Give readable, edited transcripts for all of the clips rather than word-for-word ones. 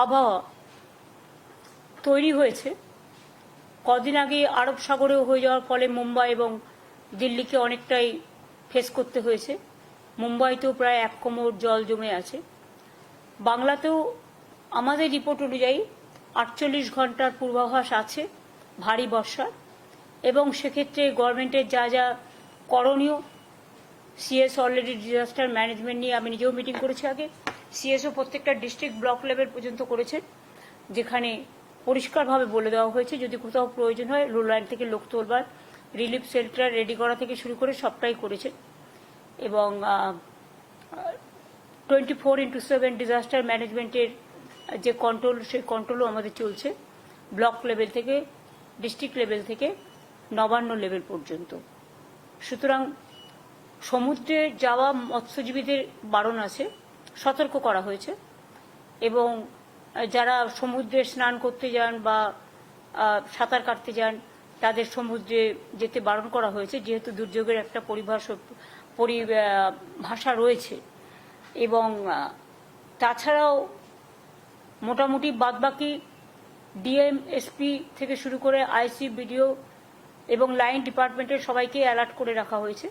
আবহাওয়া তৈরি হয়েছে। কদিন আগে আরব সাগরেও হয়ে যাওয়ার ফলে মুম্বাই এবং দিল্লিকে অনেকটাই ফেস করতে হয়েছে। মুম্বাইতেও প্রায় 1 কোমর জল জমে আছে। বাংলাতেও আমাদের রিপোর্ট অনুযায়ী 48 ঘন্টার পূর্বাভাস আছে ভারী বর্ষার, এবং সেক্ষেত্রে গভর্নমেন্টের যা যা করণীয়, সিএস অলরেডি ডিজাস্টার ম্যানেজমেন্ট নিয়ে আমি নিজেও মিটিং করেছি আগে। সিএসও প্রত্যেকটা ডিস্ট্রিক্ট ব্লক লেভেল পর্যন্ত করেছেন, যেখানে পরিষ্কারভাবে বলে দেওয়া হয়েছে যদি কোথাও প্রয়োজন হয় রুল লাইন থেকে লোক তোলবার, রিলিফ শেল্টার রেডি করা থেকে শুরু করে সবটাই করেছে। এবং 24/7 ডিজাস্টার ম্যানেজমেন্টের যে কন্ট্রোল, সেই কন্ট্রোলও আমাদের চলছে ব্লক লেভেল থেকে, ডিস্ট্রিক্ট লেভেল থেকে নবান্ন লেভেল পর্যন্ত। সুতরাং সমুদ্রে যাওয়া মৎস্যজীবীদের বারণ আছে, সতর্ক করা হয়েছে, এবং যারা সমুদ্রে স্নান করতে যান বা সাঁতার কাটতে যান তাদের সমুদ্রে যেতে বারণ করা হয়েছে, যেহেতু দুর্যোগের একটা পরিভাষা রয়েছে। এবং তাছাড়াও মোটামুটি বাদবাকি ডিএম, এসপি থেকে শুরু করে আইসি, বিডিও এবং লাইন ডিপার্টমেন্টের সবাইকে অ্যালার্ট করে রাখা হয়েছে,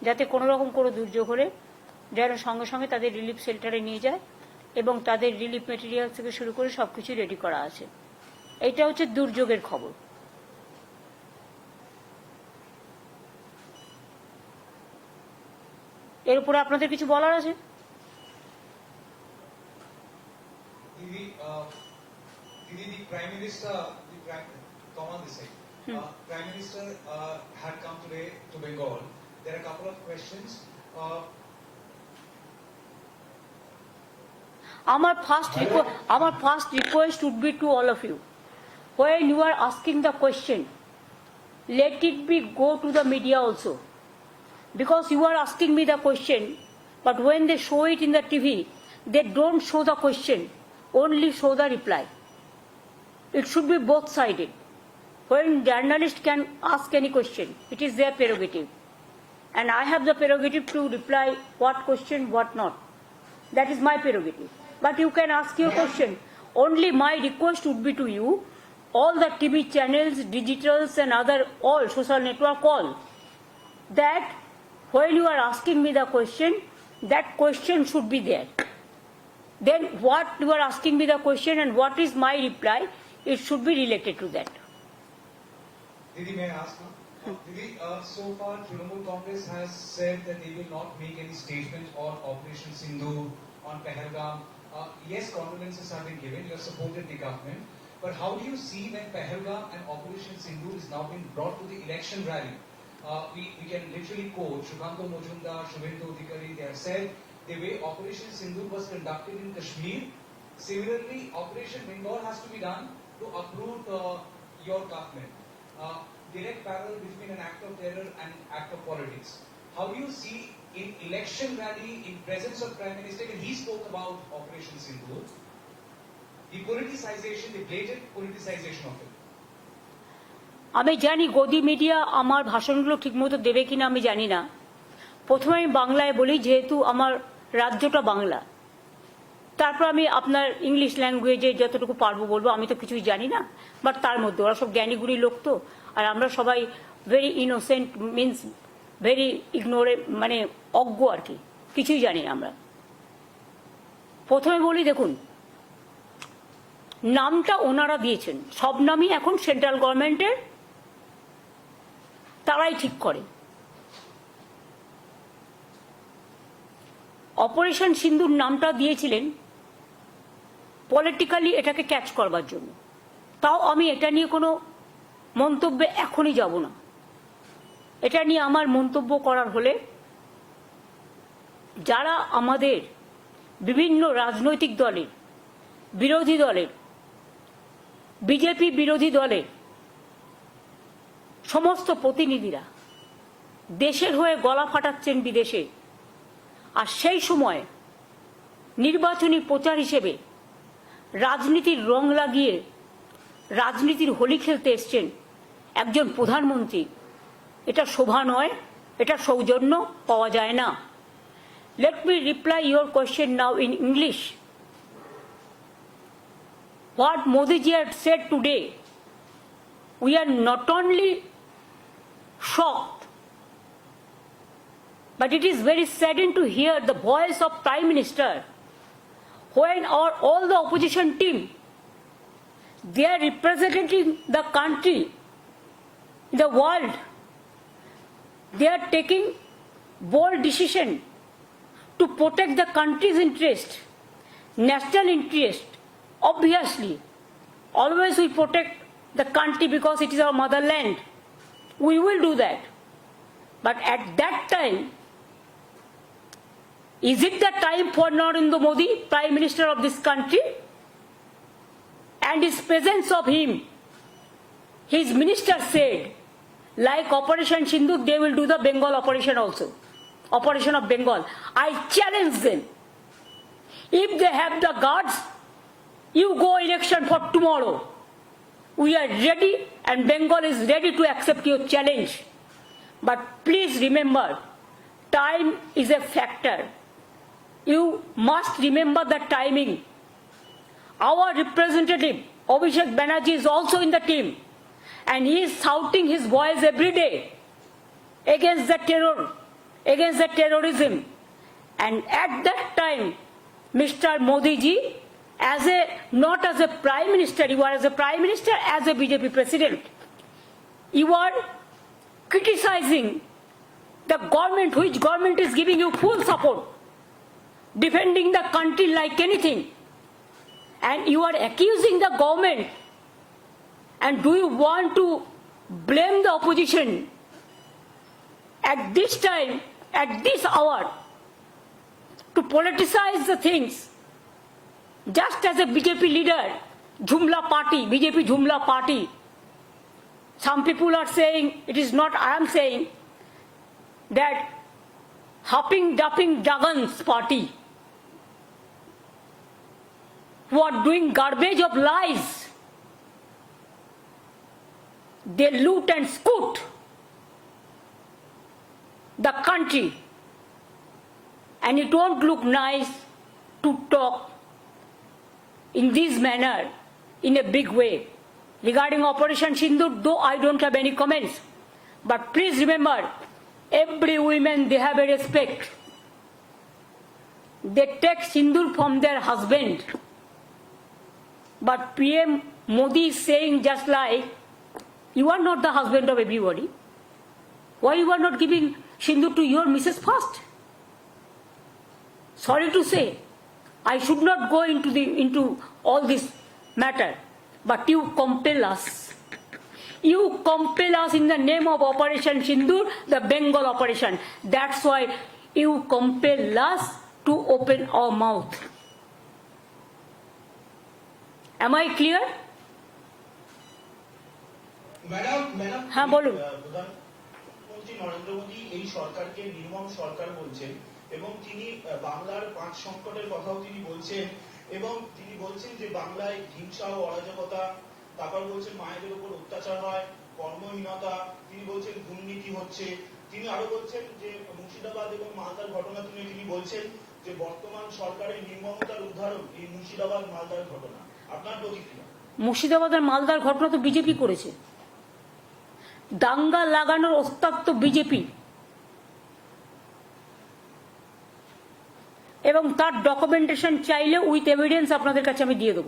যাতে কোনো রকম কোনো দুর্যোগ হলে যেন সঙ্গে সঙ্গে তাদের রিলিফ শেল্টারে নিয়ে যায়, এবং তাদের রিলিফ মেটেরিয়াল থেকে শুরু করে সবকিছু রেডি করা আছে। এইটা হচ্ছে দুর্যোগের খবর। এর উপরে আপনাদের কিছু বলার আছে? The Prime Minister, Prime Minister had come today to Bengal. There are a couple of questions. Our first request would be to all of you. When you are asking the question, let it be go to the media also. Because you are asking me the question, but when they show it in the TV, they don't show the question, only show the reply. It should be both-sided. When journalists can ask any question, it is their prerogative. And I have the prerogative to reply what question, what not. That is my prerogative. But you can ask your question. Only my request would be to you, all the TV channels, digitals and other all social network, all, that when you are asking me the question, that question should be there. Then what you are asking me the question and what is my reply, it should be related to that. Didi, may I ask now? Didi, so far Trinamool Congress has said that they will not make any statement on Operation Sindhu, on Pahalgam. Yes, condolences have been given, you have supported the government, but how do you see when Pahalgam and Operation Sindhu is now being brought to the election rally? We can literally quote Shubhanto Majumdar, Shubhendu Adhikari. They have said the way Operation Sindhu was conducted in Kashmir, similarly Operation Bengal has to be done to uproot your government. Direct parallel between an act of terror and act of politics. How do you see in election rally, in presence of Prime Minister, and he spoke about Operation Sindhu, the politicization, the blatant politicization of it? আমি জানি গদি media আমার ভাষণগুলো ঠিকমতো দেবে কিনা আমি জানি না। প্রথমে আমি বাংলায় বলি, যেহেতু আমার রাজ্যটা বাংলা, তারপর আমি আপনার ইংলিশ ল্যাঙ্গুয়েজে যতটুকু পারবো বলবো। আমি তো কিছুই জানি না, বাট তার মধ্যে ওরা সব জ্ঞানীগুণী লোক তো, আর আমরা সবাই ভেরি ইনোসেন্ট, মিনস ভেরি ইগনোরে, মানে অজ্ঞ আর কি, কিছুই জানি না আমরা। প্রথমে বলি, দেখুন, নামটা ওনারা দিয়েছেন, সব নামই এখন সেন্ট্রাল গভর্নমেন্টের, তারাই ঠিক করে। অপারেশন সিন্দুর নামটা দিয়েছিলেন পলিটিক্যালি এটাকে ক্যাচ করবার জন্য। তাও আমি এটা নিয়ে কোনো মন্তব্যে এখনই যাব না। এটা নিয়ে আমার মন্তব্য করার হলে যারা আমাদের বিভিন্ন রাজনৈতিক দলের, বিরোধী দলের, বিজেপি বিরোধী দলের সমস্ত প্রতিনিধিরা দেশের হয়ে গলা ফাটাচ্ছেন বিদেশে, আর সেই সময় নির্বাচনী প্রচার হিসেবে রাজনীতির রং লাগিয়ে রাজনীতির হোলি খেলতে এসছেন একজন প্রধানমন্ত্রী, এটা শোভা নয়, এটা সৌজন্য পাওয়া যায় না। Let me reply your question now in English. what Modi ji had said today, we are not only shocked, but it is very saddening to hear the voice of Prime Minister when all the opposition team, they are representing the country, the world. They are taking bold decision to protect the country's interest, national interest. Obviously, always we protect the country because it is our motherland. We will do that. But at that time, is it the time for Narendra Modi, Prime Minister of this country? And his presence of him, his minister said, like Operation Sindhu, they will do the Bengal operation also. Operation of Bengal. I challenge them. If they have the guards, you go election for tomorrow. We are ready and Bengal is ready to accept your challenge. But please remember, time is a factor. You must remember the timing. Our representative, Abhishek Banerjee, is also in the team. And he is shouting his voice every day against the terror, against the terrorism. And at that time, Mr. Modi ji, not as a Prime Minister, you are as a Prime Minister, as a BJP President, you are criticizing the government, which government is giving you full support, defending the country like anything. And you are accusing the government. And do you want to blame the opposition at this time, at this hour, to politicize the things? Just as a BJP leader, Jumla Party, BJP Jumla Party, some people are saying, it is not I am saying, that hopping, dupping, Jagan's party, who are doing garbage of lies. They loot and scoot the country. And it won't look nice to talk in this manner, in a big way. Regarding Operation Sindhu, though I don't have any comments. But please remember, every woman, they have a respect. They take Sindur from their husband. But PM Modi is saying just like, you are not the husband of everybody. Why you are not giving Sindur to your Mrs. first? Sorry to say, I should not go into all this matter, but you compel us. You compel us in the name of Operation Sindur, the Bengal operation. That's why you compel us to open our mouth. Am I clear? Madam হ্যাঁ বলুন। প্রধানমন্ত্রী নরেন্দ্র মোদী এই সরকারকে নির্মম সরকার বলছেন এবং তিনি বাংলার 5 সংকটের কথাও তিনি বলছেন এবং তিনি বলছেন যে বাংলায় হিংসা ও অরাজকতা, তারপর বলছেন মায়েদের উপর অত্যাচার হয়, কর্মহীনতা, তিনি বলছেন দুর্নীতি হচ্ছে। তিনি আরো বলছেন যে মুর্শিদাবাদ এবং মালদার ঘটনা তিনি বলছেন যে বর্তমান সরকারের নির্মমতার উদাহরণ এই মুর্শিদাবাদ মালদার ঘটনা। আপনার প্রতিক্রিয়া? মুর্শিদাবাদ আর মালদার ঘটনা তো বিজেপি করেছে। দাঙ্গা লাগানোর ওস্তাদ তো বিজেপি, এবং তার ডকুমেন্টেশন চাইলে উইথ এভিডেন্স আপনাদের কাছে আমি দিয়ে দেব।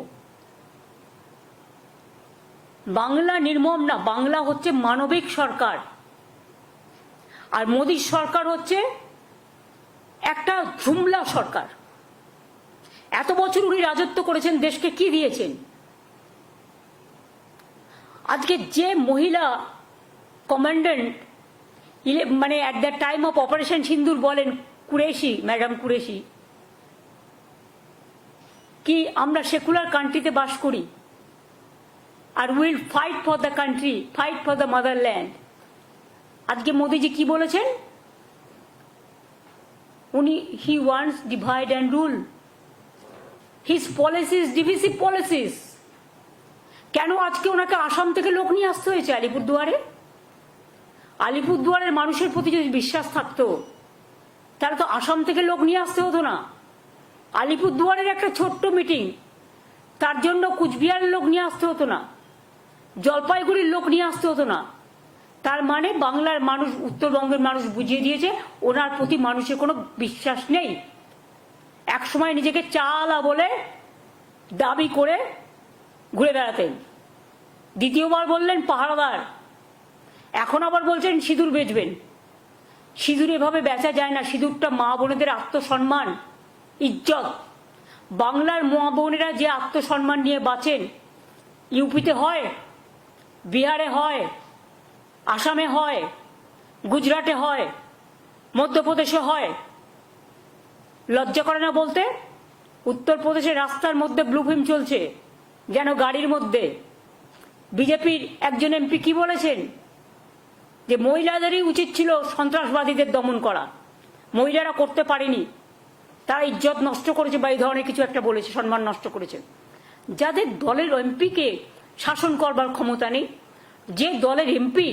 বাংলা নির্মম না, বাংলা হচ্ছে মানবিক সরকার, আর মোদীর সরকার হচ্ছে একটা ঝুমলা সরকার। এত বছর উনি রাজত্ব করেছেন, দেশকে কি দিয়েছেন? আজকে যে মহিলা কমান্ডেন্ট মানে at the time of operation সিন্দুর বলেন, কুরেশি, ম্যাডাম কুরেশি, কি আমরা সেকুলার কান্ট্রিতে বাস করি আর will fight for the country, fight for the motherland. আজকে মোদিজি কি বলেছেন? উনি he wants divide and rule. His policies divisive policies. কেন আজকে ওনাকে আসাম থেকে লোক নিয়ে আসতে হয়েছে আলিপুরদুয়ারে? আলিপুরদুয়ারের মানুষের প্রতি যদি বিশ্বাস থাকতো তাহলে তো আসাম থেকে লোক নিয়ে আসতে হতো না। আলিপুরদুয়ারের একটা ছোট্ট মিটিং, তার জন্য কুচবিহারের লোক নিয়ে আসতে হতো না, জলপাইগুড়ির লোক নিয়ে আসতে হতো না। তার মানে বাংলার মানুষ, উত্তরবঙ্গের মানুষ বুঝিয়ে দিয়েছে ওনার প্রতি মানুষের কোনো বিশ্বাস নেই। একসময় নিজেকে চালা বলে দাবি করে ঘুরে বেড়াতেন, দ্বিতীয়বার বললেন পাহারাদার, এখন আবার বলছেন সিঁদুর বেচবেন। সিঁদুর এভাবে বেচা যায় না। সিঁদুরটা মা বোনেদের আত্মসম্মান, ইজ্জত। বাংলার মা বোনেরা যে আত্মসম্মান নিয়ে বাঁচেন, ইউপিতে হয়, বিহারে হয়, আসামে হয়, গুজরাটে হয়, মধ্যপ্রদেশে হয়। লজ্জা করে না বলতে? উত্তরপ্রদেশের রাস্তার মধ্যে ব্লু ফিল্ম চলছে, যেন গাড়ির মধ্যে। বিজেপির একজন এমপি কি বলেছেন? যে মহিলাদেরই উচিত ছিল সন্ত্রাসবাদীদের দমন করা, মহিলারা করতে পারেনি, তারা ইজ্জত নষ্ট করেছে বা এই ধরনের কিছু একটা বলেছে, সম্মান নষ্ট করেছে। যাদের দলের এমপিকে শাসন করবার ক্ষমতা নেই, যে দলের এমপি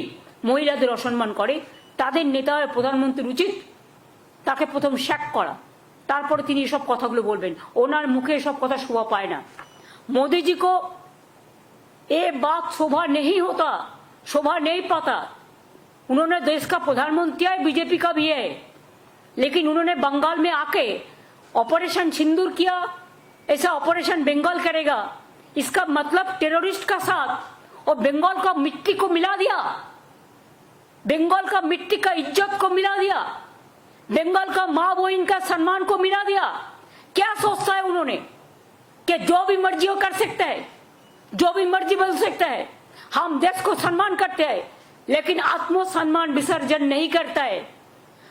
মহিলাদের অসম্মান করে, তাদের নেতা হয়ে প্রধানমন্ত্রীর উচিত তাকে প্রথম শ্যাক করা, তারপরে তিনি এসব কথাগুলো বলবেন। ওনার মুখে এসব কথা শোভা পায় না। मोदी जी को ये बात शोभा नहीं होता, शोभा नहीं पाता। उन्होंने देश का प्रधानमंत्री है, बीजेपी का भी है, लेकिन उन्होंने बंगाल में आके ऑपरेशन सिंदूर किया, ऐसा ऑपरेशन बंगाल करेगा, इसका मतलब टेररिस्ट का साथ और बंगाल का मिट्टी को मिला दिया, बंगाल का मिट्टी का इज्जत को मिला दिया, बंगाल का माँ बहन का सम्मान को मिला दिया। क्या सोचता है उन्होंने कि जो भी मर्जी वो कर सकता है, जो भी मर्जी बोल सकता है। हम देश को सम्मान करते हैं, लेकिन आत्मसम्मान विसर्जन नहीं करता है।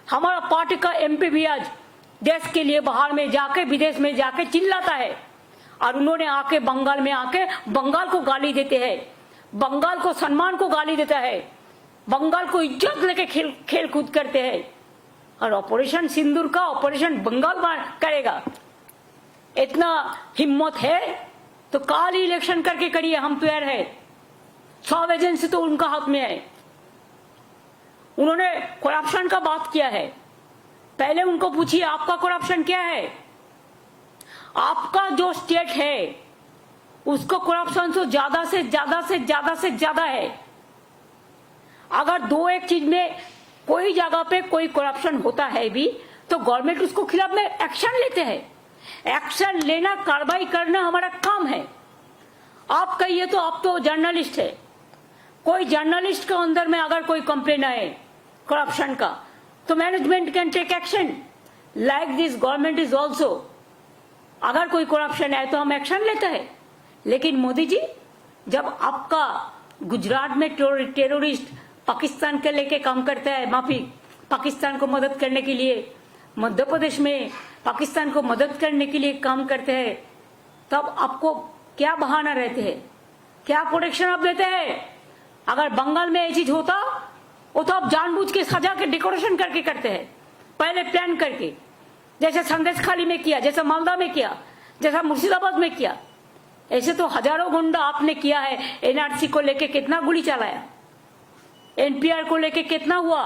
हमारा पार्टी का एमपी भी आज देश के लिए बाहर में जाके, विदेश में जाके चिल्लाता है, और उन्होंने आके बंगाल में आके बंगाल को गाली देते हैं, बंगाल को सम्मान को गाली देता है, बंगाल को इज्जत लेके खेल कूद करते हैं। और ऑपरेशन सिंदूर का ऑपरेशन बंगाल करेगा, इतना हिम्मत है तो काल ही इलेक्शन करके करिए, हम तैयार है। 100 एजेंसी तो उनका हाथ में है। उन्होंने करप्शन का बात किया है, पहले उनको पूछिए आपका करप्शन क्या है। आपका जो स्टेट है उसको करप्शन तो ज्यादा से ज्यादा से ज्यादा से ज्यादा है। अगर दो एक चीज में कोई जगह पे कोई करप्शन होता है भी तो गवर्नमेंट उसको खिलाफ में एक्शन लेते हैं। एक्शन लेना, कार्रवाई करना हमारा काम है। आप कहिए तो आप तो जर्नलिस्ट है, कोई जर्नलिस्ट के अंदर में अगर कोई कंप्लेन आए करप्शन का तो management can take action. Like this government is also, अगर कोई करप्शन आए तो हम एक्शन लेते हैं। लेकिन मोदी जी, जब आपका गुजरात में टेररिस्ट पाकिस्तान के लेके काम करता है, माफी, पाकिस्तान को मदद करने के लिए, मध्य प्रदेश में पाकिस्तान को मदद करने के लिए काम करते हैं, तब आपको क्या बहाना रहते हैं, क्या प्रोटेक्शन आप देते हैं? अगर बंगाल में ये चीज होता वो तो आप जानबूझ के सजा के डेकोरेशन करके करते हैं, पहले प्लान करके, जैसे संदेशखाली में किया, जैसे मालदा में किया, जैसा मुर्शिदाबाद में किया। ऐसे तो हजारों गुंडा आपने किया है। एनआरसी को लेके कितना गोली चलाया, एनपीआर को लेके कितना हुआ,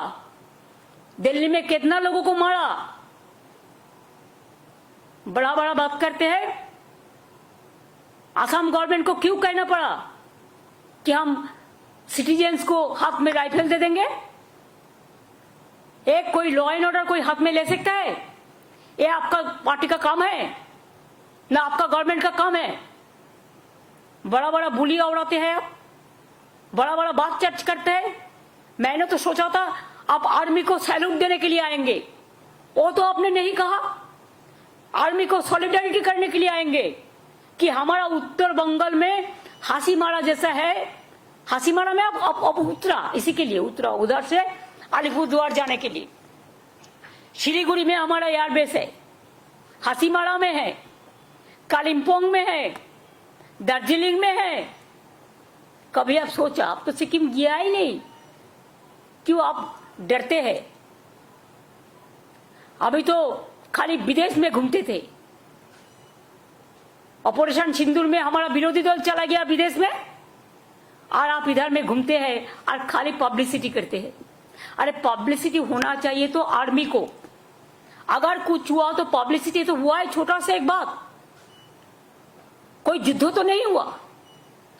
दिल्ली में कितना लोगों को मारा। बड़ा बड़ा बात करते हैं। असम गवर्नमेंट को क्यों कहना पड़ा कि हम सिटीजन्स को हाथ में राइफल दे देंगे? एक कोई लॉ एंड ऑर्डर कोई हाथ में ले सकता है? ये आपका पार्टी का काम है ना, आपका गवर्नमेंट का काम है? बड़ा बड़ा बुलिया उड़ाते हैं आप, बड़ा बड़ा बात चर्च करते हैं। मैंने तो सोचा था आप आर्मी को सैल्यूट देने के लिए आएंगे, वो तो आपने नहीं कहा। आर्मी को सॉलिडारिटी करने के लिए आएंगे कि हमारा उत्तर बंगाल में हासीमारा जैसा है। हासीमारा में अब उतरा, इसी के लिए उतरा, उधर से अलीपुरद्वार जाने के लिए। शिलीगुड़ी में हमारा एयरबेस है, हासीमारा में है, कालिम्पोंग में है, दार्जिलिंग में है। कभी आप सोचा? आप तो सिक्किम गया ही नहीं, क्यों आप डरते हैं? अभी तो खाली विदेश में घूमते थे। ऑपरेशन सिंदूर में हमारा विरोधी दल चला गया विदेश में, और आप इधर में घूमते हैं और खाली पब्लिसिटी करते हैं। अरे पब्लिसिटी होना चाहिए तो आर्मी को, अगर कुछ हुआ तो पब्लिसिटी तो हुआ है। छोटा सा एक बात, कोई युद्ध तो नहीं हुआ,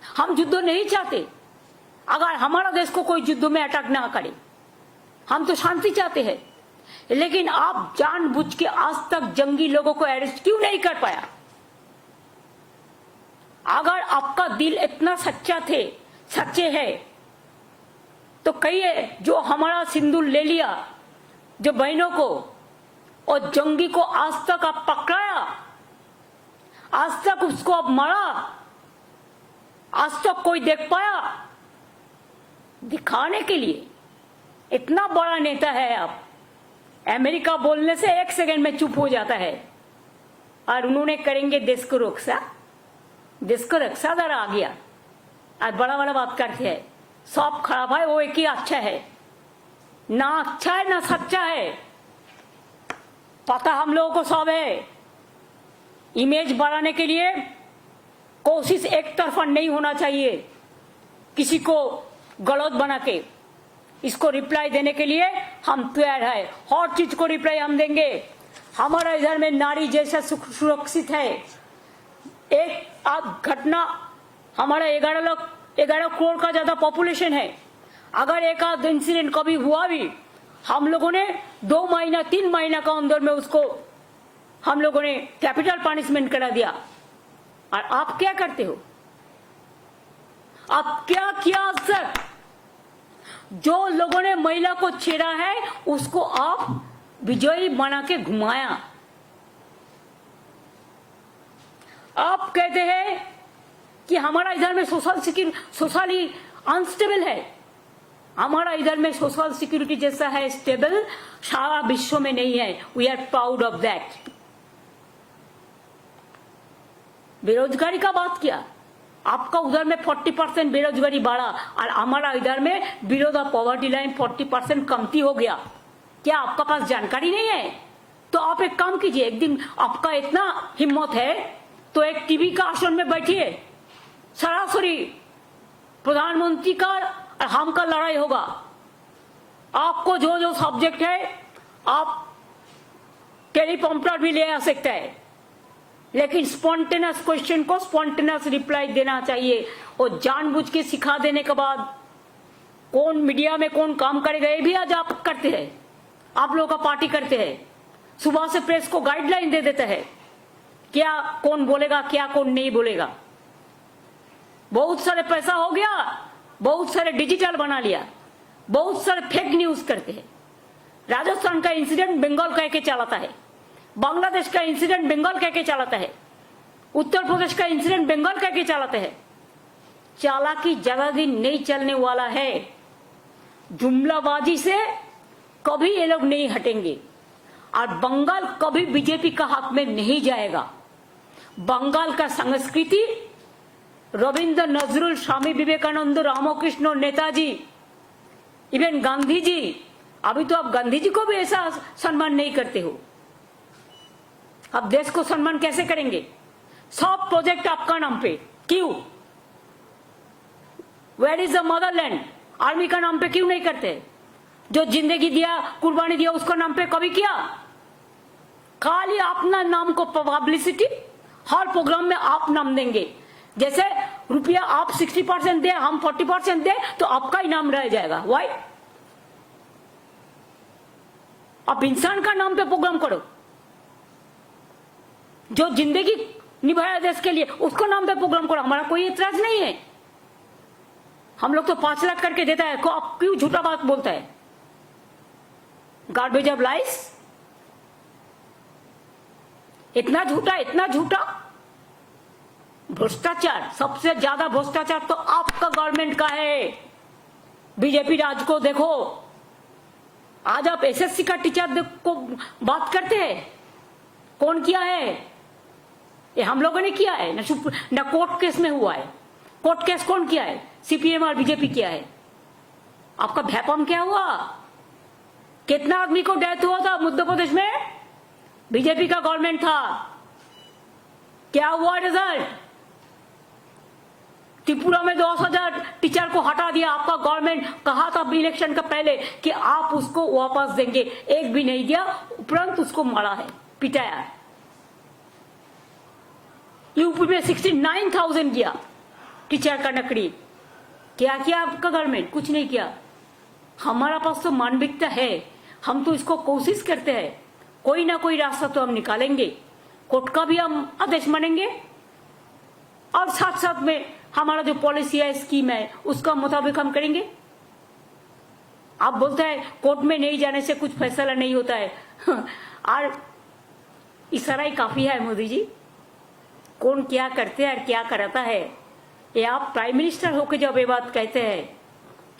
हम युद्ध नहीं चाहते। अगर हमारा देश को कोई युद्ध में अटैक ना करे, हम तो शांति चाहते हैं। लेकिन आप जानबूझ के आज तक जंगी लोगों को अरेस्ट क्यों नहीं कर पाया? अगर आपका दिल इतना सच्चे है तो कहिए, जो हमारा सिंदूर ले लिया, जो बहनों को और जंगी को आज तक आप पकड़ाया, आज तक उसको आप मारा, आज तक कोई देख पाया? दिखाने के लिए इतना बड़ा नेता है आप। अमेरिका बोलने से 1 सेकंड में चुप हो जाता है, और उन्होंने करेंगे देश को रक्षा। देश को रक्षा दर आ गया और बड़ा बड़ा बात करते हैं। सब खराब है, वो एक ही अच्छा है। ना अच्छा है ना सच्चा है, पता हम लोगों को सब है। इमेज बढ़ाने के लिए कोशिश एक तरफा नहीं होना चाहिए, किसी को गलत बना के। इसको रिप्लाई देने के लिए हम तैयार है, हर चीज को रिप्लाई हम देंगे। हमारा इधर में नारी जैसा सुरक्षित है। एक आप घटना, हमारा 11 करोड़ का ज्यादा पॉपुलेशन है। अगर एक आध इंसिडेंट कभी हुआ भी, हम लोगों ने 2 महीना 3 महीना का अंदर में उसको हम लोगों ने कैपिटल पनिशमेंट करा दिया। और आप क्या करते हो? आप क्या किया सर? जो लोगों ने महिला को छेड़ा है उसको आप विजयी बना के घुमाया। आप कहते हैं कि हमारा इधर में सोशली अनस्टेबल है। हमारा इधर में सोशल सिक्योरिटी जैसा है स्टेबल सारा विश्व में नहीं है। We are proud of that. बेरोजगारी का बात किया, आपका उधर में 40% बेरोजगारी बढ़ा और हमारा इधर में बिलो द पॉवर्टी लाइन 40% कमती हो गया। क्या आपका पास जानकारी नहीं है? तो आप एक काम कीजिए, एक दिन आपका इतना हिम्मत है तो एक टीवी का आसन में बैठिए, सरासरी प्रधानमंत्री का और हम का लड़ाई होगा। आपको जो जो सब्जेक्ट है आप टेलीप्रॉम्प्टर भी ले आ सकते हैं, लेकिन स्पॉन्टेनियस क्वेश्चन को स्पॉन्टेनियस रिप्लाई देना चाहिए। और जानबूझ के सिखा देने के बाद कौन मीडिया में कौन काम करेगा ये भी आज आप करते हैं। आप लोगों का पार्टी करते हैं, सुबह से प्रेस को गाइडलाइन दे देते हैं क्या कौन बोलेगा क्या कौन नहीं बोलेगा। बहुत सारे पैसा हो गया, बहुत सारे डिजिटल बना लिया, बहुत सारे फेक न्यूज करते हैं। राजस्थान का इंसिडेंट बंगाल कह के चलाता है, बांग्लादेश का इंसिडेंट बंगाल कह के चलाता है, उत्तर प्रदेश का इंसिडेंट बंगाल कह के चलाते हैं। चालाकी ज्यादा दिन नहीं चलने वाला है। जुमलाबाजी से कभी ये लोग नहीं हटेंगे और बंगाल कभी बीजेपी का हक में नहीं जाएगा। बंगाल का संस्कृति रविंद्र नजरुल, स्वामी विवेकानंद, रामकृष्ण, नेताजी, इवन गांधी जी। अभी तो आप गांधी जी को भी ऐसा सम्मान नहीं करते हो। अब देश को सम्मान कैसे करेंगे? सब प्रोजेक्ट आपका नाम पे क्यों? Where is the motherland? Army का नाम पे क्यों नहीं करते? जो जिंदगी दिया, कुर्बानी दिया, उसको नाम पे कभी किया? खाली अपना नाम को पब्लिसिटी, हर प्रोग्राम में आप नाम देंगे। जैसे रुपया आप 60% दे, हम 40% दे तो आपका ही नाम रह जाएगा। वाई? आप इंसान का नाम पे प्रोग्राम करो। जो जिंदगी निभाया देश के लिए उसको नाम पे प्रोग्राम करो, हमारा कोई एतराज नहीं है। हम लोग तो 5 लाख करके देता है, को आप क्यों झूठा बात बोलता है? गार्बेज ऑफ लाइस, इतना झूठा। भ्रष्टाचार, सबसे ज्यादा भ्रष्टाचार तो आपका गवर्नमेंट का है। बीजेपी राज को देखो, आज आप एसएससी का टीचर को बात करते हैं, कौन किया है? ये हम लोगों ने किया है ना कोर्ट केस में हुआ है। कोर्ट केस कौन किया है? सीपीएम और बीजेपी किया है। आपका भैपम क्या हुआ? कितना आदमी को डेथ हुआ था मध्य प्रदेश में? बीजेपी का गवर्नमेंट था। क्या हुआ रिजल्ट? त्रिपुरा में 10,000 टीचर को हटा दिया आपका गवर्नमेंट। कहा था इलेक्शन का पहले कि आप उसको वापस देंगे, एक भी नहीं दिया, उपरांत उसको मारा है, पिटाया है। यूपी में 69,000 किया टीचर का नकली। क्या किया आपका गवर्नमेंट? कुछ नहीं किया। हमारा पास तो मानविकता है, हम तो इसको कोशिश करते हैं, कोई ना कोई रास्ता तो हम निकालेंगे। कोर्ट का भी हम आदेश मानेंगे और साथ साथ में हमारा जो पॉलिसी है, स्कीम है, उसका मुताबिक हम करेंगे। आप बोलते हैं कोर्ट में नहीं जाने से कुछ फैसला नहीं होता है और इशारा ही काफी है मोदी जी। कौन क्या करते हैं और क्या कराता है, ये आप प्राइम मिनिस्टर होकर जब ये बात कहते हैं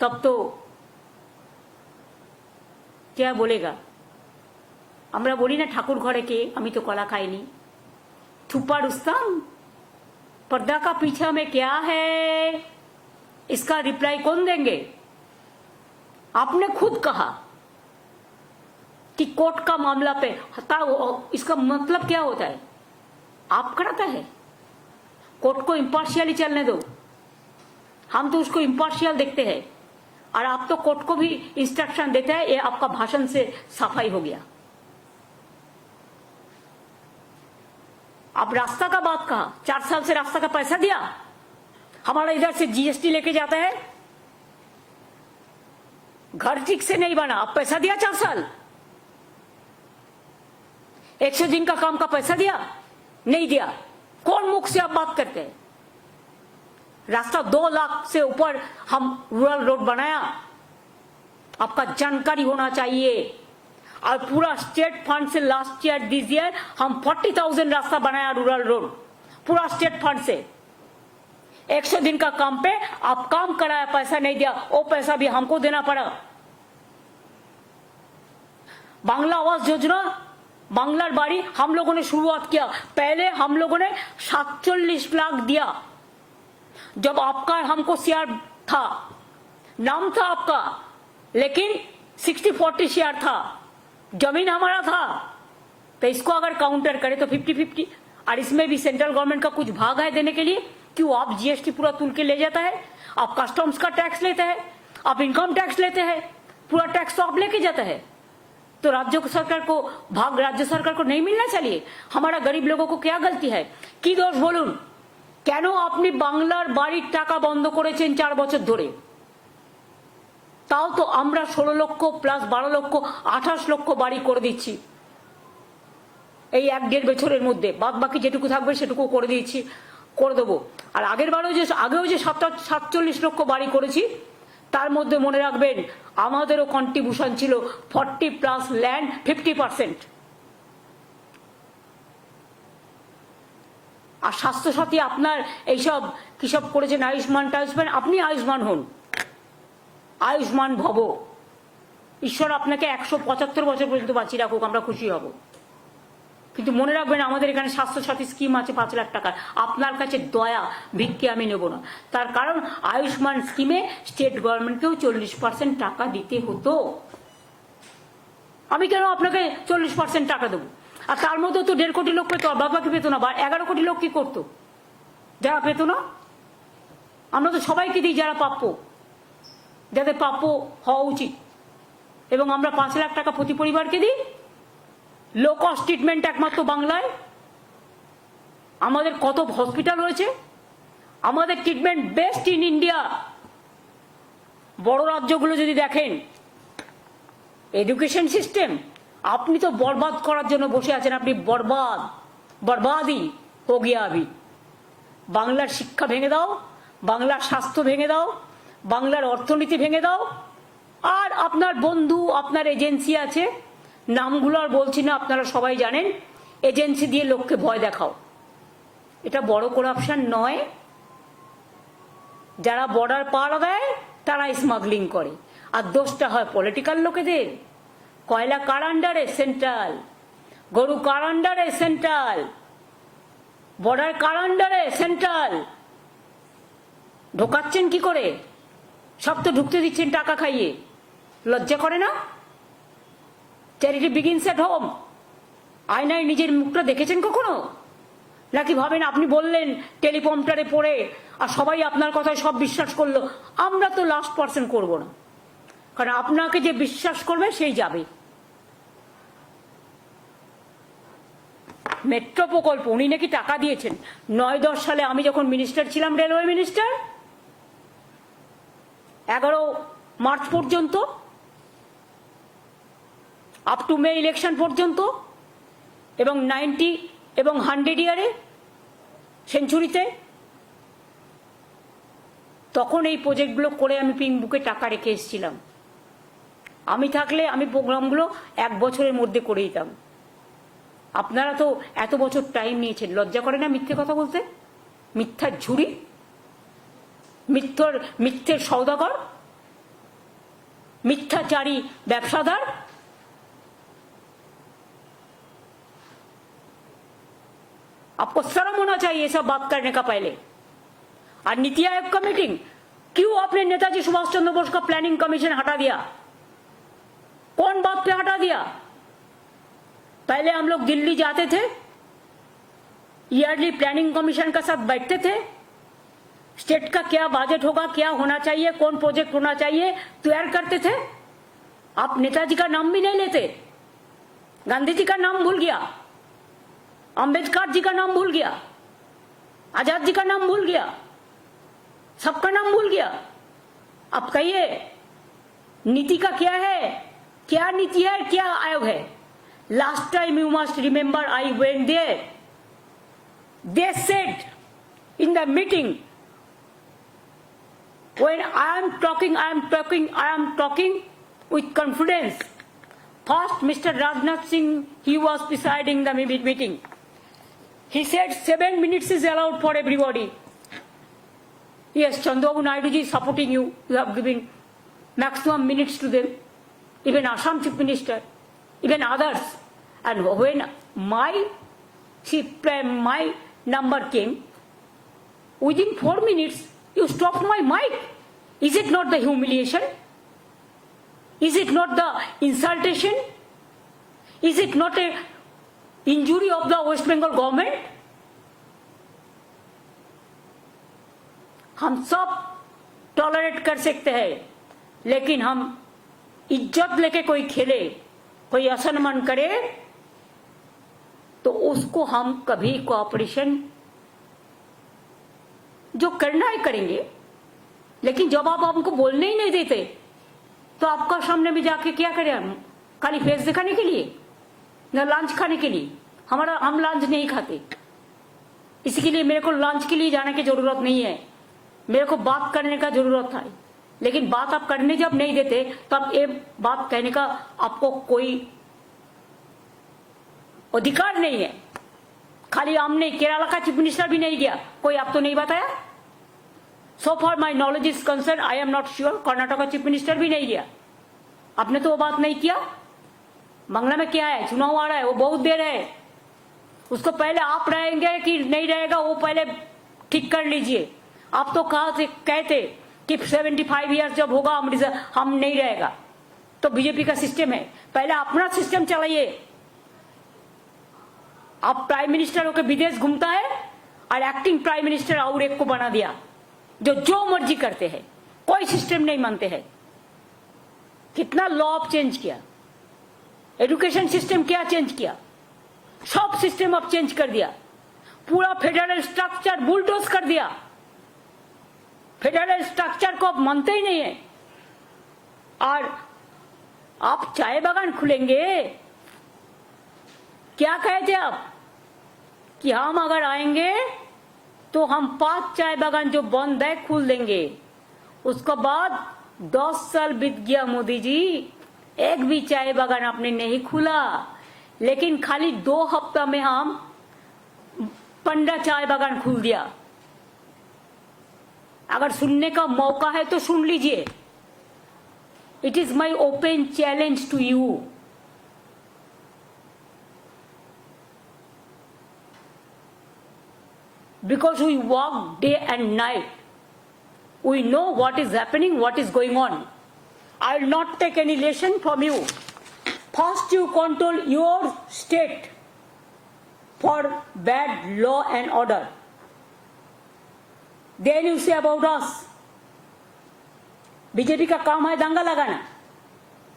तब तो क्या बोलेगा। আমরা বলি না ঠাকুর ঘরে কে, আমি তো কলা খাইনি। छुपा रुस्तम, पर्दा का पीछा में क्या है, इसका रिप्लाई कौन देंगे? आपने खुद कहा कि कोर्ट का मामला पे इसका मतलब क्या होता है? आप कराता है, कोर्ट को इम्पार्शियली चलने दो। हम तो उसको इम्पार्शियल देखते हैं और आप तो कोर्ट को भी इंस्ट्रक्शन देते हैं। ये आपका भाषण से सफाई हो गया। आप रास्ता का बात कहा, 4 साल से रास्ता का पैसा दिया, हमारा इधर से जीएसटी लेके जाता है, घर ठीक से नहीं बना, आप पैसा दिया 4 साल। 100 दिन का काम का पैसा दिया, नहीं दिया। कौन मुख से आप बात करते हैं? रास्ता 2 लाख से ऊपर हम रूरल रोड बनाया, आपका जानकारी होना चाहिए। और पूरा स्टेट फंड से लास्ट ईयर दिस ईयर हम 40,000 रास्ता बनाया रूरल रोड, पूरा स्टेट फंड से। 100 दिन का काम पे आप काम कराया, पैसा नहीं दिया, वो पैसा भी हमको देना पड़ा। बांग्ला आवास योजना, बांग्लार बाड़ी हम लोगों ने शुरुआत किया। पहले हम लोगों ने 47 लाख दिया जब आपका हमको शेयर था, नाम था आपका, लेकिन 60-40 शेयर था, जमीन हमारा था। तो इसको अगर काउंटर करे तो 50-50। और इसमें भी सेंट्रल गवर्नमेंट का कुछ भाग है देने के लिए। क्यों? आप जीएसटी पूरा तुल के ले जाता है, आप कस्टम्स का टैक्स लेते हैं, आप इनकम टैक्स लेते हैं, पूरा टैक्स तो आप लेके जाता है। तो राज्य सरकार को भाग राज्य सरकार को नहीं मिलना चाहिए? हमारा गरीब लोगों को क्या गलती है? কি দোষ বলুন? কেন আপনি বাংলার বাড়ির টাকা বন্ধ করেছেন 4 বছর ধরে? তাও তো আমরা 16 লক্ষ প্লাস 12 লক্ষ 28 লক্ষ বাড়ি করে দিচ্ছি এই 1-1.5 বছরের মধ্যে। বাদ বাকি যেটুকু থাকবে সেটুকু করে দিচ্ছি, করে দেবো। আর আগেও যে 47 লক্ষ বাড়ি করেছি, তার মধ্যে মনে রাখবেন আমাদেরও কন্ট্রিবিউশন ছিল 40 প্লাস ল্যান্ড 50%। আর স্বাস্থ্যসাথী আপনার এইসব কিসব করেছেন, আয়ুষ্মান টায়ুষ্মান, আপনি আয়ুষ্মান হন, আয়ুষ্মান ভব। ঈশ্বর আপনাকে 175 বছর পর্যন্ত বাঁচিয়ে রাখুক, আমরা খুশি হব। কিন্তু মনে রাখবেন আমাদের এখানে স্বাস্থ্যসাথী স্কিম আছে 5 লাখ টাকার। আপনার কাছে দয়া ভিক্ষে আমি নেব না, তার কারণ আয়ুষ্মান স্কিমে স্টেট গভর্নমেন্টকেও 40% টাকা দিতে হতো। আমি কেন আপনাকে 40% টাকা দেবো? আর তার মধ্যে তো 1.5 কোটি লোক পেতো, আর বাকি পেতো না। 11 কোটি লোক কি করতো যারা পেতো না? আমরা তো সবাইকে দিই যারা প্রাপ্য, যাদের প্রাপ্য হওয়া উচিত। এবং আমরা 5 লাখ টাকা প্রতি পরিবারকে দিই। লো কস্ট ট্রিটমেন্ট একমাত্র বাংলায়। আমাদের কত হসপিটাল রয়েছে, আমাদের ট্রিটমেন্ট বেস্ট ইন ইন্ডিয়া। বড় রাজ্যগুলো যদি দেখেন এডুকেশন সিস্টেম, আপনি তো বরবাদ করার জন্য বসে আছেন। আপনি বরবাদই হো গিয়া আবি। বাংলার শিক্ষা ভেঙে দাও, বাংলার স্বাস্থ্য ভেঙে দাও, বাংলার অর্থনীতি ভেঙে দাও। আর আপনার বন্ধু, আপনার এজেন্সি আছে, নামগুলো আর বলছি না, আপনারা সবাই জানেন। এজেন্সি দিয়ে লোককে ভয় দেখাও, এটা বড় করাপশন নয়? যারা বর্ডার পার দেয় তারা স্মাগলিং করে, আর দোষটা হয় পলিটিক্যাল লোকেদের। কয়লা কার আন্ডারে? সেন্ট্রাল। গরু কার আন্ডারে? সেন্ট্রাল। বর্ডার কার আন্ডারে? সেন্ট্রাল। ঢোকাচ্ছেন কি করে? সব তো ঢুকতে দিচ্ছেন টাকা খাইয়ে। লজ্জা করে না? Charity begins at home. আয়নায় নিজের মুখটা দেখেছেন কখনো? নাকি ভাবেন আপনি বললেন টেলিপ্রম্পটারে পড়ে আর সবাই আপনার কথায় সব বিশ্বাস করলো? আমরা তো লাস্ট পার্সন করব না, কারণ আপনাকে যে বিশ্বাস করবে সেই যাবে। মেট্রো প্রকল্প উনি নাকি টাকা দিয়েছেন 9-10 সালে আমি যখন মিনিস্টার ছিলাম, রেলওয়ে মিনিস্টার, 11 মার্চ পর্যন্ত, আপ টু মে ইলেকশন পর্যন্ত, এবং 90 এবং 100 ইয়ারে সেঞ্চুরিতে, তখন এই প্রজেক্টগুলো করে আমি পিঙ্ক বুকে টাকা রেখে এসেছিলাম। আমি থাকলে আমি প্রোগ্রামগুলো 1 বছরের মধ্যে করে দিতাম। আপনারা তো এত বছর টাইম নিয়েছেন, লজ্জা করে না মিথ্যে কথা বলতে? মিথ্যার ঝুড়ি, মিথ্যের সওদাগর, मिथ्याचारी व्यवसादार। आपको शर्म होना चाहिए ये सब बात करने का पहले। और नीति आयोग का मीटिंग, क्यों आपने नेताजी सुभाष चंद्र बोस का प्लानिंग कमीशन हटा दिया? कौन बात पे हटा दिया? पहले हम लोग दिल्ली जाते थे, ईयरली प्लानिंग कमीशन का साथ बैठते थे, स्टेट का क्या बजट होगा, क्या होना चाहिए, कौन प्रोजेक्ट होना चाहिए, तैयार करते थे। आप नेताजी का नाम भी नहीं लेते, गांधी जी का नाम भूल गया, अंबेडकर जी का नाम भूल गया, आजाद जी का नाम भूल गया, सबका नाम भूल गया। अब कहिए नीति का क्या है, क्या नीति है, क्या आयोग है? Last time you must remember I went there, they said in the meeting, when I am talking with confidence. First, Mr. Rajnath Singh, he was presiding the meeting. He said 7 minutes is allowed for everybody. Yes, Chandrababu Naidu ji is supporting you. You have given maximum minutes to them. Even Assam Chief Minister, even others. And when my number came, within 4 minutes, you stopped my mic. Is it not the humiliation? Is it not the insultation? Is it not a injury of the West Bengal government? हम सब tolerate कर सकते हैं, लेकिन हम इज्जत लेके कोई खेले, कोई असम्मान करे, तो उसको हम कभी कोऑपरेशन जो करना है करेंगे। लेकिन जब आप हमको बोलने ही नहीं देते, तो आपका सामने में जाके क्या करें हम? खाली फेस दिखाने के लिए, न लंच खाने के लिए? हम लंच नहीं खाते, इसके लिए मेरे को लंच के लिए जाने की जरूरत नहीं है, मेरे को बात करने का जरूरत है। लेकिन बात आप करने जब नहीं देते, तब ये बात कहने का आपको कोई अधिकार नहीं है। खाली हमने केरला का चीफ मिनिस्टर भी नहीं दिया, कोई आप तो नहीं बताया। So for my knowledge is concern, I am not sure, Karnataka का चीफ मिनिस्टर भी नहीं दिया। आपने तो वो बात नहीं किया। बांग्ला में क्या है, चुनाव आ रहा है, वो बहुत देर है, उसको पहले आप रहेंगे कि नहीं रहेगा वो पहले ठीक कर लीजिए। आप तो कहते कि 75 ईयर्स जब होगा हम नहीं रहेगा, तो बीजेपी का सिस्टम है, पहले अपना सिस्टम चलाइए। आप प्राइम मिनिस्टर होकर विदेश घूमता है और एक्टिंग प्राइम मिनिस्टर और एक को बना दिया, जो मर्जी करते हैं, कोई सिस्टम नहीं मानते हैं। कितना लॉ चेंज किया, एजुकेशन सिस्टम क्या चेंज किया, सब सिस्टम अब चेंज कर दिया, पूरा फेडरल स्ट्रक्चर बुलडोज कर दिया। फेडरल स्ट्रक्चर को अब मानते ही नहीं है। और आप चाय बागान खुलेंगे, क्या कहे थे आप कि हम अगर आएंगे तो हम 5 चाय बागान जो बंद है खोल देंगे। उसके बाद 10 साल बीत गया मोदी जी, एक भी चाय बागान आपने नहीं खुला, लेकिन खाली 2 हफ्ता में हम 15 चाय बागान खोल दिया। अगर सुनने का मौका है तो सुन लीजिए। It is my open challenge to you. Because we work day and night, we know what is happening, what is going on. I will not take any lesson from you. First you control your state for bad law and order. Then you say about us. BJP का काम है दंगा लगाना।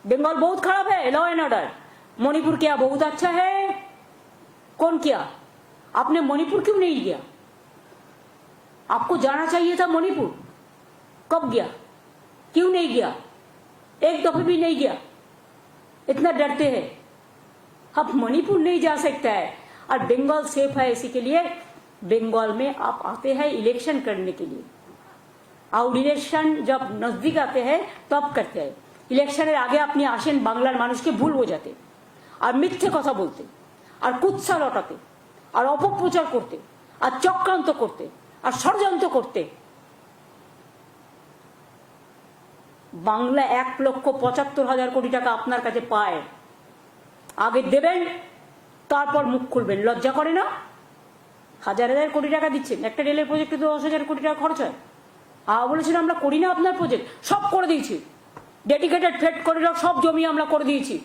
बंगाल बहुत खराब है law and order, Manipur क्या बहुत अच्छा है, कौन किया? आपने मणिपुर क्यों नहीं गया? आपको जाना चाहिए था मणिपुर, कब गया? क्यों नहीं गया? एक दफे भी नहीं गया, इतना डरते हैं। अब मणिपुर नहीं जा सकता है और बंगाल सेफ है, इसी के लिए बंगाल में आप आते हैं इलेक्शन करने के लिए, और इलेक्शन जब नजदीक आते हैं तब करते हैं। ইলেকশনের আগে আপনি আসেন বাংলার মানুষকে ভুল বোঝাতে, আর মিথ্যে কথা বলতে, আর কুৎসা লটাতে, আর অপপ্রচার করতে, আর চক্রান্ত করতে, আর ষড়যন্ত্র করতে। বাংলা 1,75,000 কোটি টাকা আপনার কাছে পায়, আগে দেবেন তারপর মুখ খুলবেন। লজ্জা করে না? হাজার হাজার কোটি টাকা দিচ্ছেন, একটা রেলের প্রজেক্টে তো 10,000 কোটি টাকা খরচ হয়। বলেছেন আমরা করি না আপনার প্রজেক্ট, সব করে দিয়েছি। ডেডিকেটেড ফ্রেট করিডর সব জমি আমরা করে দিয়েছি,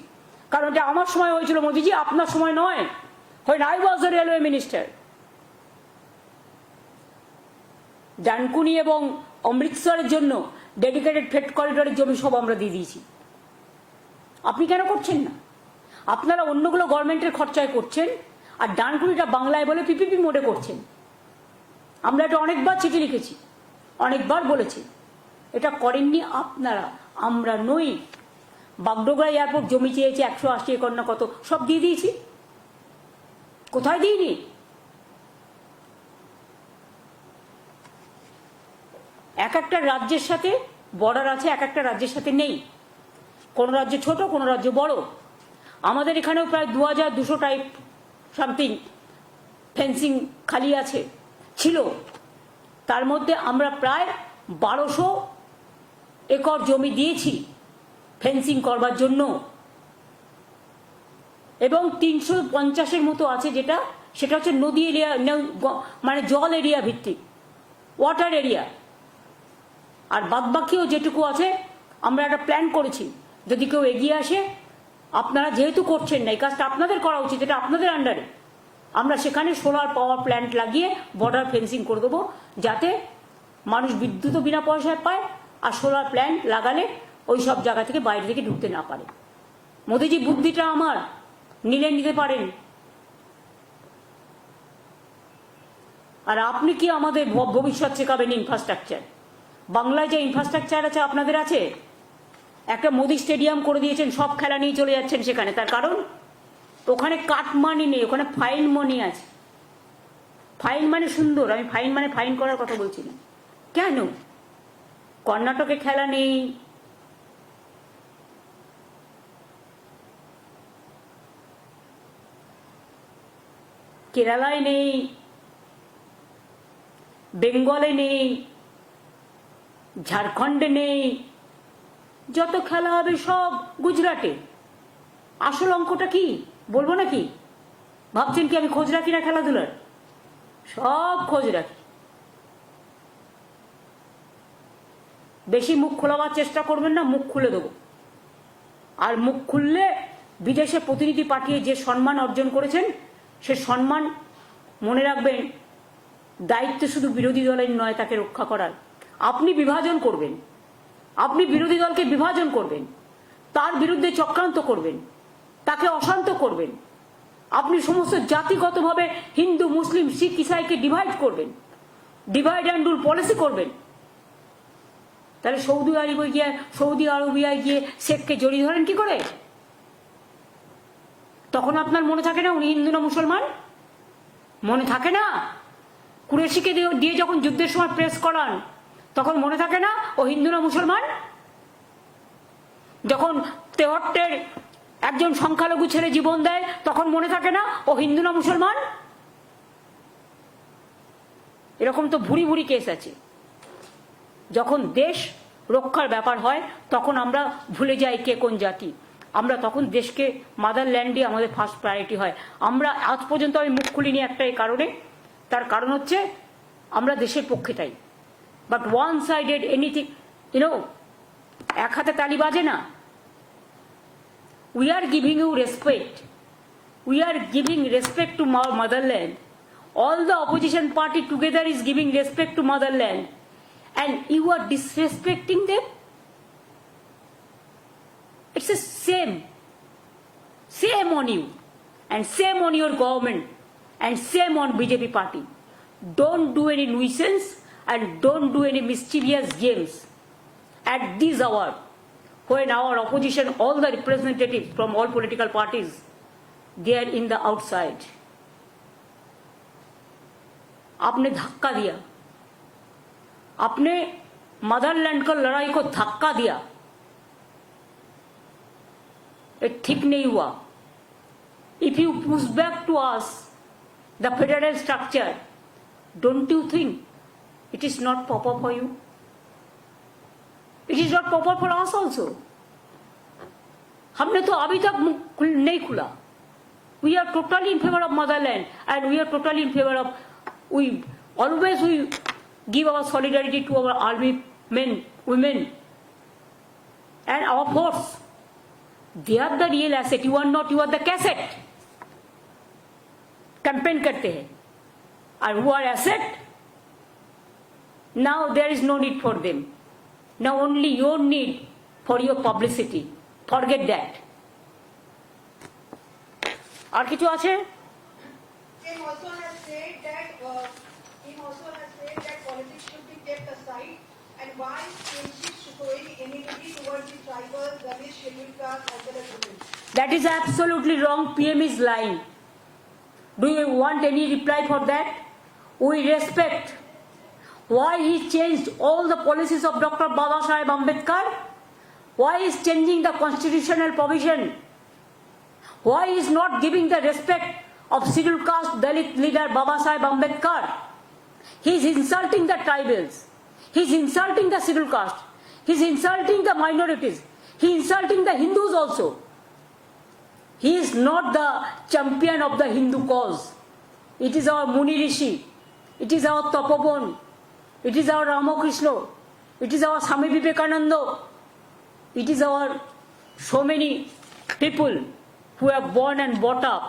কারণ এটা আমার সময় হয়েছিল মোদিজি, আপনার সময় নয়। when I was the railway minister, Dankuni এবং অমৃতসরের জন্য ডেডিকেটেড ফ্রেট করিডরের জমি সব আমরা দিয়ে দিয়েছি। আপনি কেন করছেন না? আপনারা অন্যগুলো গভর্নমেন্টের খরচায় করছেন, আর ডানকুনিটা বাংলায় বলে পিপিপি মোডে করছেন। আমরা এটা অনেকবার চিঠি লিখেছি, অনেকবার বলেছি, এটা করেননি আপনারা, আমরা নই। বাগডোগরা এয়ারপোর্ট জমি চেয়েছে 180 একর না কত, সব দিয়ে দিয়েছি। কোথায় দিইনি? এক একটা রাজ্যের সাথে বর্ডার আছে, এক একটা রাজ্যের সাথে নেই। কোন রাজ্য ছোট, কোন রাজ্য বড়। আমাদের এখানেও প্রায় 2,200 টাইপ সামথিং ফেন্সিং খালি আছে, ছিল। তার মধ্যে আমরা প্রায় 1,200 একর জমি দিয়েছি ফেন্সিং করবার জন্য, এবং 350-এর মতো আছে যেটা, সেটা হচ্ছে নদী এরিয়া, মানে জল এরিয়া ভিত্তিক, ওয়াটার এরিয়া। আর বাদবাকিও যেটুকু আছে আমরা একটা প্ল্যান করেছি, যদি কেউ এগিয়ে আসে। আপনারা যেহেতু করছেন না, এই কাজটা আপনাদের করা উচিত, এটা আপনাদের আন্ডারে। আমরা সেখানে সোলার পাওয়ার প্ল্যান্ট লাগিয়ে বর্ডার ফেন্সিং করে দেবো, যাতে মানুষ বিদ্যুৎও বিনা পয়সায় পায়, আর সোলার প্ল্যান্ট লাগালে ওই সব জায়গা থেকে বাইরে থেকে ঢুকতে না পারে। মোদিজি বুদ্ধিটা আমার, নিলে নিতে পারেন। আর আপনি কি আমাদের ভবিষ্যৎ শেখাবেন? ইনফ্রাস্ট্রাকচার, বাংলায় যে ইনফ্রাস্ট্রাকচার আছে আপনাদের আছে। একটা মোদি স্টেডিয়াম করে দিয়েছেন, সব খেলা নিয়ে চলে যাচ্ছেন সেখানে। তার কারণ ওখানে কাট মানি নেই, ওখানে ফাইন মানি আছে। ফাইন মানে সুন্দর, আমি ফাইন মানে ফাইন করার কথা বলছি না। কেন কর্ণাটকে খেলা নেই? কেরালায় নেই, বেঙ্গলে নেই, ঝাড়খণ্ডে নেই, যত খেলা হবে সব গুজরাটে। আসল অঙ্কটা কি বলবো নাকি? ভাবছেন কি আমি খোঁজ রাখি না খেলাধুলার? সব খোঁজ রাখি। বেশি মুখ খোলাবার চেষ্টা করবেন না, মুখ খুলে দেবো। আর মুখ খুললে বিদেশে প্রতিনিধি পাঠিয়ে যে সম্মান অর্জন করেছেন, সে সম্মান মনে রাখবেন, দায়িত্ব শুধু বিরোধী দলের নয় তাকে রক্ষা করার। আপনি বিভাজন করবেন, আপনি বিরোধী দলকে বিভাজন করবেন, তার বিরুদ্ধে চক্রান্ত করবেন, তাকে অশান্ত করবেন। আপনি সমস্ত জাতিগতভাবে হিন্দু, মুসলিম, শিখ, ইসাইকে ডিভাইড করবেন, ডিভাইড অ্যান্ড রুল পলিসি করবেন। তাহলে সৌদি আরবিয়ায় গিয়ে শেখকে জড়িয়ে ধরেন কি করে? তখন আপনার মনে থাকে না উনি হিন্দু না মুসলমান? মনে থাকে না? কুরেশিকে দিয়ে যখন যুদ্ধের সময় প্রেস করান, তখন মনে থাকে না ও হিন্দু না মুসলমান? যখন তেহট্টের একজন সংখ্যালঘু ছেলে জীবন দেয়, তখন মনে থাকে না ও হিন্দু না মুসলমান? এরকম তো ভুরি ভুরি কেস আছে। যখন দেশ রক্ষার ব্যাপার হয় তখন আমরা ভুলে যাই কে কোন জাতি। আমরা তখন দেশকে, মাদারল্যান্ডই আমাদের ফার্স্ট প্রায়োরিটি হয়। আমরা আজ পর্যন্ত আমি মুখ খুলিনি একটাই কারণে, তার কারণ হচ্ছে আমরা দেশের পক্ষে তাই। বাট ওয়ান সাইডেড এনিথিং, এক হাতে তালি বাজে না। We are giving you respect. We are giving respect to motherland. All the opposition party together is giving respect to motherland. And you are disrespecting them? It's the same on you and same on your government And same on BJP party. Don't do any nuisance and don't do any mischievous games at this hour when our opposition, all the representatives from all political parties, they are in the outside. आपने धक्का दिया, आपने Motherland को लड़ाई को धक्का दिया, ये ठीक नहीं हुआ. If you push back to us the federal structure, don't you think it is not proper for you? It is not proper for us also. हमने तो अभी तक मुंह नहीं खुला. We are totally in favor of motherland and we are totally in favor of, we always give our solidarity to our army men, women and our force. They are the real asset. You are not, you are the cassette. Campaign करते हैं. And who are asset? Now there is no need for them. Now only your need for your publicity. Forget that. আর কিছু আছে? Him also has said that politics should be kept aside, and why is showing enmity towards the tribal, Dalit, scheduled caste as well as women. That is absolutely wrong. PM is lying. Do you want any reply for that? We respect why he changed all the policies of Dr. Babasaheb Ambedkar. Why is changing the constitutional provision? Why is not giving the respect of scheduled caste Dalit leader Babasaheb Ambedkar? He is insulting the tribals. He is insulting the scheduled caste. He is insulting the minorities. He is insulting the Hindus also. He is not the champion of the Hindu cause. It is our Muni Rishi. It is our Tapobon. It is our Ramakrishna. It is our Swami Vivekananda. It is our so many people who have born and brought up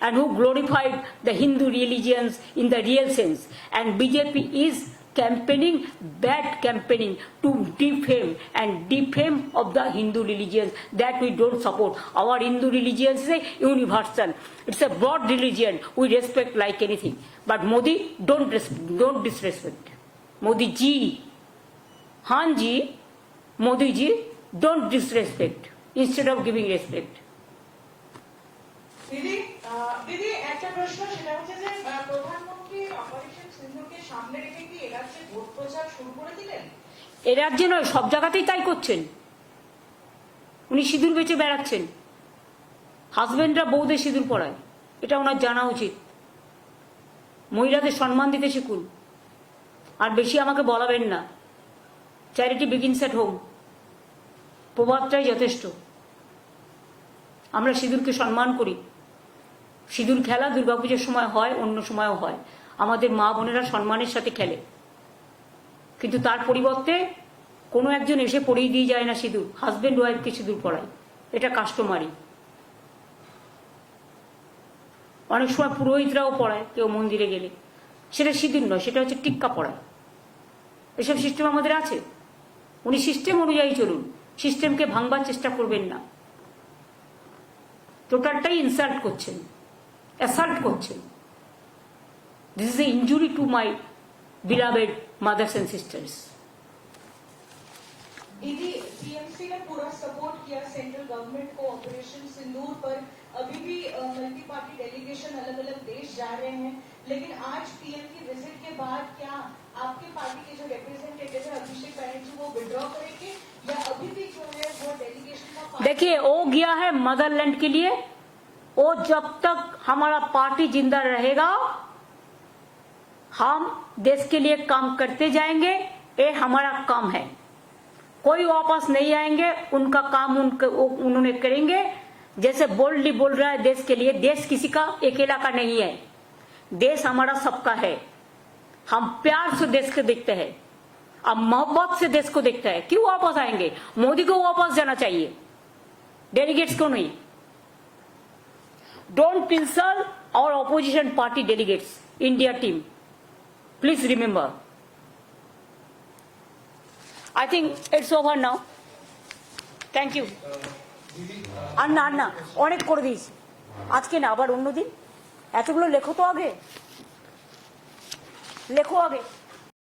and who glorified the Hindu religions in the real sense. And BJP is campaigning, bad campaigning to defame of the Hindu religions that we don't support. Our Hindu religion is a universal. It's a broad religion. We respect like anything. But Modi, don't disrespect. Modi ji, Han ji, Modi ji, don't disrespect instead of giving respect. দিদি একটা প্রশ্ন, সেটা হচ্ছে যে প্রধানমন্ত্রী operation সিন্ধুকে সামনে রেখে কি এ রাজ্যে ভোট প্রচার শুরু করে দিলেন? এ রাজ্যে নয়, সব জায়গাতেই তাই করছেন. উনি সিঁদুর বেচে বেড়াচ্ছেন. হাজবেন্ডরা বউদের সিঁদুর পরায়, এটা ওনার জানা উচিত. মহিলাদের সম্মান দিতে শিখুন. আর বেশি আমাকে বলাবেন না. চ্যারিটি বিগিনস এট হোম, প্রবাদটাই যথেষ্ট. আমরা সিঁদুরকে সম্মান করি. সিঁদুর খেলা দুর্গাপুজোর সময় হয়, অন্য সময়ও হয়. আমাদের মা বোনেরা সম্মানের সাথে খেলে, কিন্তু তার পরিবর্তে কোনো একজন এসে পরিয়ে দিয়ে যায় না সিঁদুর. হাজবেন্ড ওয়াইফকে সিঁদুর পরায়, এটা কাস্টমারি. অনেক সময় পুরোহিতরাও পড়ায় কেউ মন্দিরে গেলে, সেটা সিঁদুর নয়, সেটা হচ্ছে টিক্কা পড়ায়. এসব সিস্টেম আমাদের আছে. উনি সিস্টেম অনুযায়ী চলুন, সিস্টেমকে ভাঙবার চেষ্টা করবেন না. টোটালটাই ইনসাল্ট করছেন, অ্যাসাল্ট করছেন. This is a injury to my beloved mothers and sisters. दीदी, टीएमसी ने पूरा सपोर्ट किया सेंट्रल गवर्नमेंट को ऑपरेशन सिंदूर पर. अभी भी मल्टी पार्टी डेलीगेशन अलग अलग देश जा रहे हैं, लेकिन आज पीएम की विजिट के बाद क्या आपके पार्टी के जो रिप्रेजेंटेटिव है अभिषेक बनर्जी वो विड्रॉ करेंगे या अभी भी जो है वो डेलीगेशन का? देखिए, वो गया है मदरलैंड के लिए. वो जब तक हमारा पार्टी जिंदा रहेगा हम देश के लिए काम करते जाएंगे. ये हमारा काम है. कोई वापस नहीं आएंगे. उनका काम उन्होंने करेंगे. जैसे बोल्डली बोल रहा है देश के लिए. देश किसी का अकेला का नहीं है. देश हमारा सबका है. हम प्यार से देश को देखते हैं, अब मोहब्बत से देश को देखते हैं. क्यों वापस आएंगे? मोदी को वापस जाना चाहिए, डेलीगेट्स को नहीं. Don't insult our opposition party delegates, India team. Please remember. I think it's over now. Thank you. আন্না অনেক করে দিয়েছি আজকে না, আবার অন্যদিন. এতগুলো লেখো তো আগে, লেখো আগে।